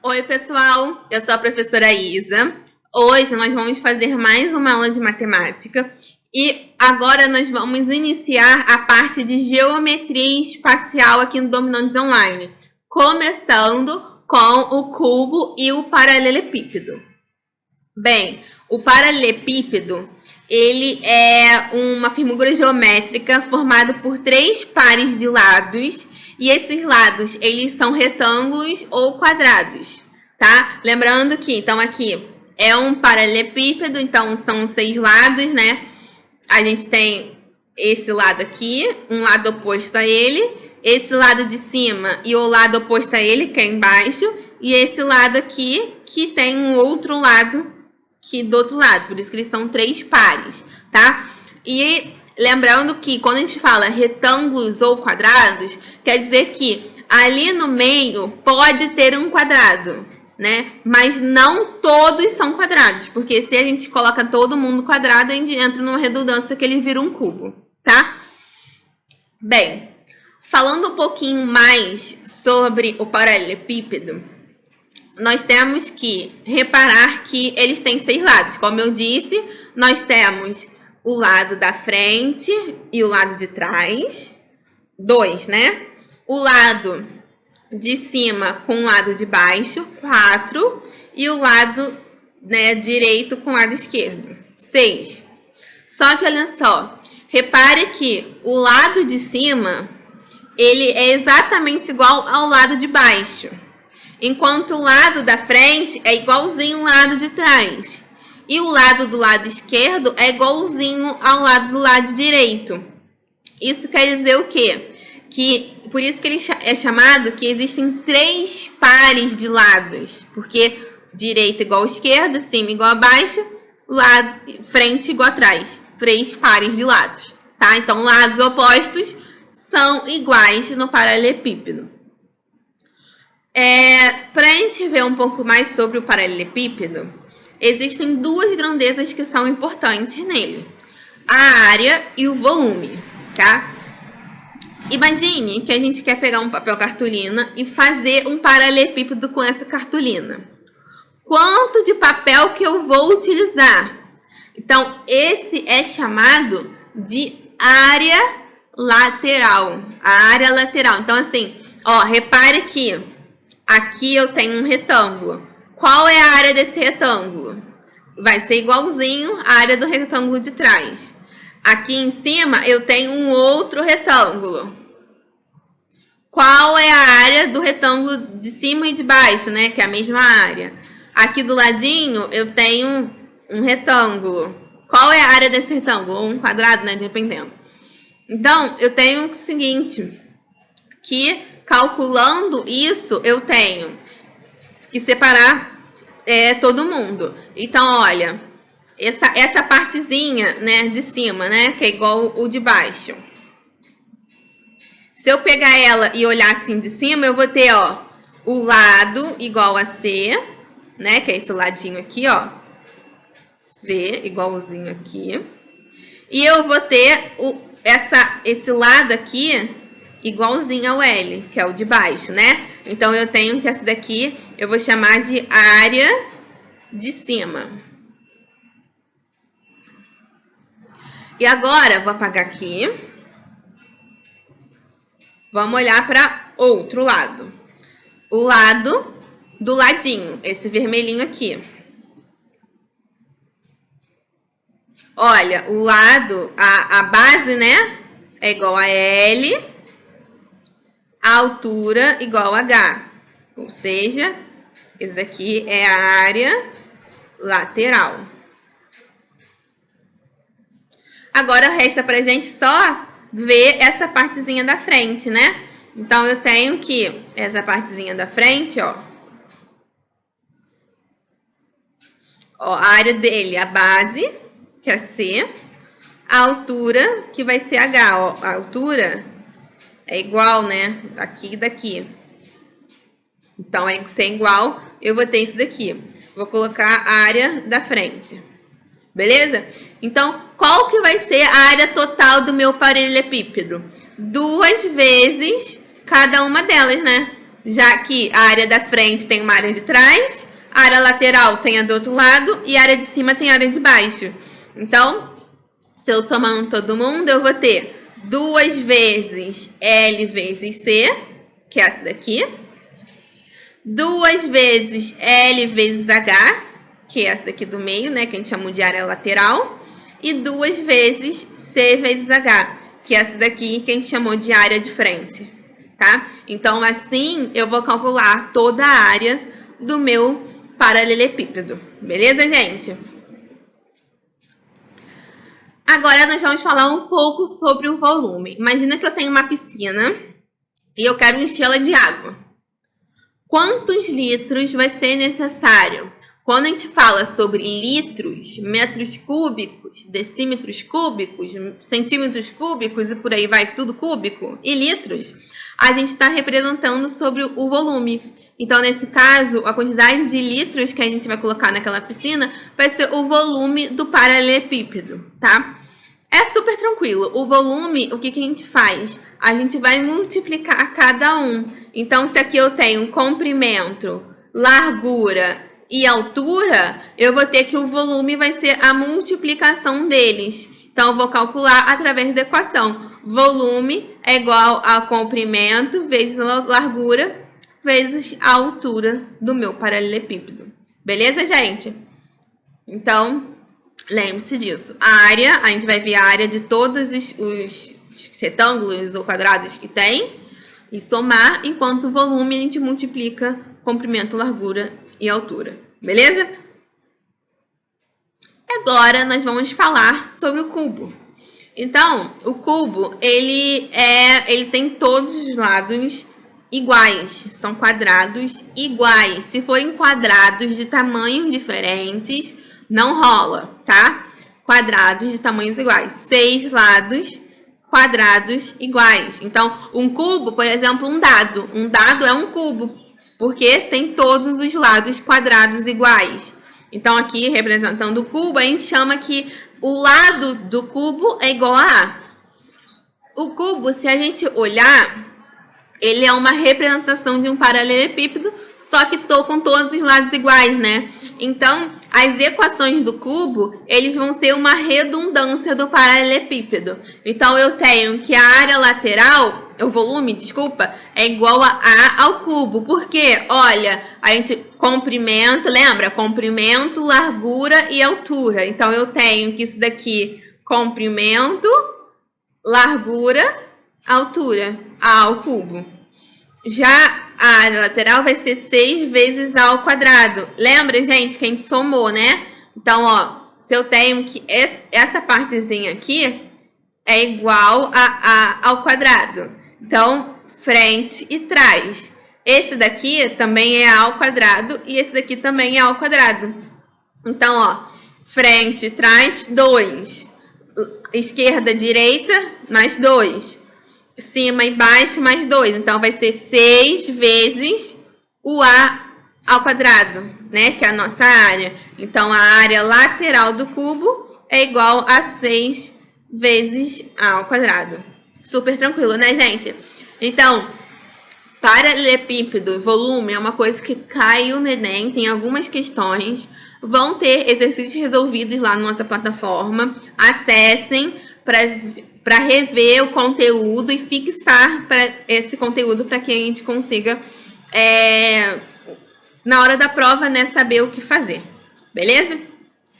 Oi, pessoal! Eu sou a professora Isa. Hoje nós vamos fazer mais uma aula de matemática e agora nós vamos iniciar a parte de geometria espacial aqui no Dominantes Online, começando com o cubo e o paralelepípedo. Bem, o paralelepípedo, ele é uma figura geométrica formada por três pares de lados. E esses lados, eles são retângulos ou quadrados, tá? Lembrando que, então, aqui é um paralelepípedo, então são 6 lados, né? A gente tem esse lado aqui, um lado oposto a ele, esse lado de cima e o lado oposto a ele, que é embaixo, e esse lado aqui, que tem um outro lado aqui do outro lado, por isso que eles são 3 pares, tá? E lembrando que quando a gente fala retângulos ou quadrados, quer dizer que ali no meio pode ter um quadrado, né? Mas não todos são quadrados, porque se a gente coloca todo mundo quadrado, a gente entra numa redundância que ele vira um cubo, tá? Bem, falando um pouquinho mais sobre o paralelepípedo, nós temos que reparar que eles têm 6 lados. Como eu disse, nós temos o lado da frente e o lado de trás, 2, né? O lado de cima com o lado de baixo, 4, e o lado, né, direito com o lado esquerdo, 6. Só que olha só, repare que o lado de cima, ele é exatamente igual ao lado de baixo, enquanto o lado da frente é igualzinho ao lado de trás. E o lado do lado esquerdo é igualzinho ao lado do lado direito. Isso quer dizer o quê? Que, por isso que ele é chamado que existem 3 pares de lados. Porque direito igual ao esquerdo, cima igual a baixo, lado, frente igual a trás. 3 pares de lados, tá? Então, lados opostos são iguais no paralelepípedo. Para a gente ver um pouco mais sobre o paralelepípedo, existem 2 grandezas que são importantes nele: a área e o volume, tá? Imagine que a gente quer pegar um papel cartolina e fazer um paralelepípedo com essa cartolina. Quanto de papel que eu vou utilizar? Então, esse é chamado de área lateral. A área lateral. Então, assim, ó, repare que aqui eu tenho um retângulo. Qual é a área desse retângulo? Vai ser igualzinho à área do retângulo de trás. Aqui em cima eu tenho um outro retângulo. Qual é a área do retângulo de cima e de baixo, né? Que é a mesma área. Aqui do ladinho eu tenho um retângulo. Qual é a área desse retângulo? Ou um quadrado, né? Dependendo. Então, eu tenho o seguinte, que calculando isso, eu tenho que separar todo mundo. Então, olha, essa partezinha, né, de cima, né, que é igual o de baixo. Se eu pegar ela e olhar assim de cima, eu vou ter, ó, o lado igual a C, né, que é esse ladinho aqui, ó. C igualzinho aqui. E eu vou ter esse lado aqui igualzinho ao L, que é o de baixo, né? Então, eu tenho que essa daqui eu vou chamar de área de cima. E agora, vou apagar aqui. Vamos olhar para outro lado. O lado do ladinho, esse vermelhinho aqui. Olha, o lado, a base, né, é igual a L, a altura igual a H. Ou seja, esse daqui é a área lateral. Agora resta pra gente só ver essa partezinha da frente, né? Então, eu tenho que essa partezinha da frente, ó. Ó, a área dele, a base, que é C. A altura, que vai ser H, ó. A altura é igual, né? Daqui e daqui. Então, se é igual, eu vou ter isso daqui. Vou colocar a área da frente. Beleza? Então, qual que vai ser a área total do meu paralelepípedo? 2 vezes cada uma delas, né? já que a área da frente tem uma área de trás, a área lateral tem a do outro lado e a área de cima tem a área de baixo. Então, se eu somando todo mundo, eu vou ter 2 vezes L vezes C, que é essa daqui. 2 vezes L vezes H, que é essa daqui do meio, né, que a gente chama de área lateral. E 2 vezes C vezes H, que é essa daqui que a gente chamou de área de frente, tá? Então, assim, eu vou calcular toda a área do meu paralelepípedo. Beleza, gente? Agora, nós vamos falar um pouco sobre o volume. Imagina que eu tenho uma piscina e eu quero enchê-la de água. Quantos litros vai ser necessário? Quando a gente fala sobre litros, metros cúbicos, decímetros cúbicos, centímetros cúbicos e por aí vai, tudo cúbico, e litros, a gente está representando sobre o volume. Então, nesse caso, a quantidade de litros que a gente vai colocar naquela piscina vai ser o volume do paralelepípedo, tá? É super tranquilo. O volume, o que a gente faz? A gente vai multiplicar cada um. Então, se aqui eu tenho comprimento, largura e altura, eu vou ter que o volume vai ser a multiplicação deles. Então, eu vou calcular através da equação. Volume é igual a comprimento vezes a largura vezes a altura do meu paralelepípedo. Beleza, gente? Então, lembre-se disso. A área, a gente vai ver a área de todos os retângulos ou quadrados que tem e somar, enquanto o volume a gente multiplica comprimento, largura e altura. Beleza? Agora nós vamos falar sobre o cubo. Então, o cubo, ele tem todos os lados iguais, são quadrados iguais. Se forem quadrados de tamanhos diferentes, não rola, tá? Quadrados de tamanhos iguais, 6 lados quadrados iguais. Então, um cubo, por exemplo, um dado é um cubo, porque tem todos os lados quadrados iguais. Então, aqui, representando o cubo, a gente chama que o lado do cubo é igual a A. O cubo, se a gente olhar, ele é uma representação de um paralelepípedo, só que com todos os lados iguais, né? Então, as equações do cubo, eles vão ser uma redundância do paralelepípedo. Então, eu tenho que a área lateral, o volume, desculpa, é igual a A ao cubo. Por quê? Olha, a gente comprimento, lembra? Comprimento, largura e altura. Então, eu tenho que isso daqui, comprimento, largura, altura, A ao cubo. Já a área lateral vai ser 6 vezes A ao quadrado. Lembra, gente, que a gente somou, né? Então, ó, se eu tenho que essa partezinha aqui é igual a A ao quadrado. Então, frente e trás. Esse daqui também é A ao quadrado e esse daqui também é A ao quadrado. Então, ó, frente e trás, 2. Esquerda, direita, mais 2. Cima e baixo, mais 2. Então, vai ser 6 vezes o A ao quadrado, né? Que é a nossa área. Então, a área lateral do cubo é igual a 6 vezes A ao quadrado. Super tranquilo, né, gente? Então, paralelepípedo, volume, é uma coisa que caiu no Enem. Tem algumas questões. Vão ter exercícios resolvidos lá na nossa plataforma. Acessem para rever o conteúdo e fixar esse conteúdo para que a gente consiga, na hora da prova, né, saber o que fazer. Beleza?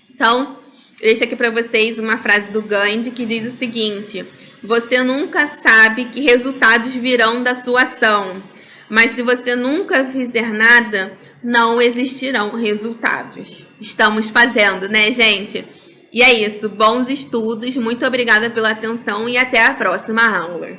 Então, eu deixo aqui para vocês uma frase do Gandhi que diz o seguinte: você nunca sabe que resultados virão da sua ação, mas se você nunca fizer nada, não existirão resultados. Estamos fazendo, né, gente? E é isso, bons estudos, muito obrigada pela atenção e até a próxima aula.